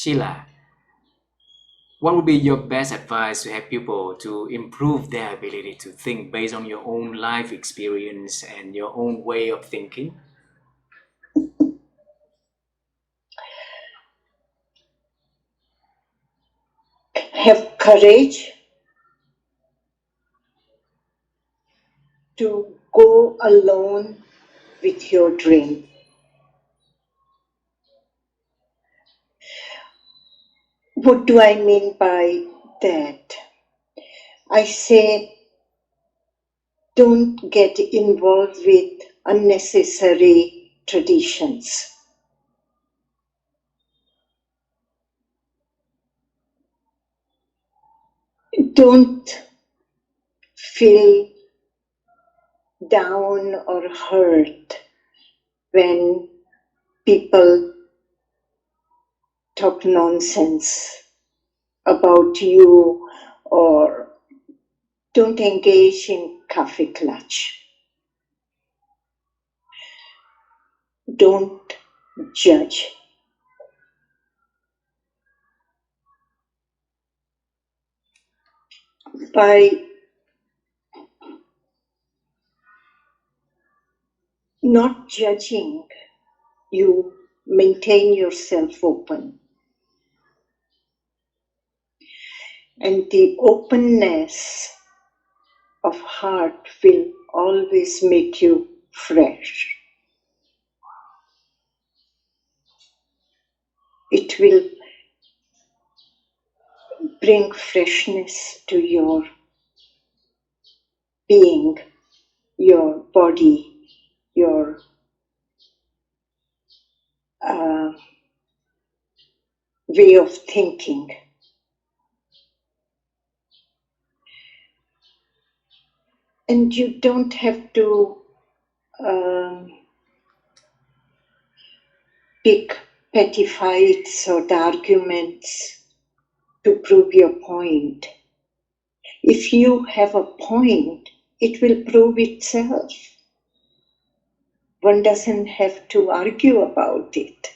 Sheela, what would be your best advice to help people to improve their ability to think based on your own life experience and your own way of thinking? Have courage to go alone with your dream. What do I mean by that? I say, don't get involved with unnecessary traditions. Don't feel down or hurt when people talk nonsense about you, or don't engage in coffee clutch. Don't judge. By not judging, you maintain yourself open. And the openness of heart will always make you fresh. It will bring freshness to your being, your body, your way of thinking. And you don't have to pick petty fights or arguments to prove your point. If you have a point, it will prove itself. One doesn't have to argue about it.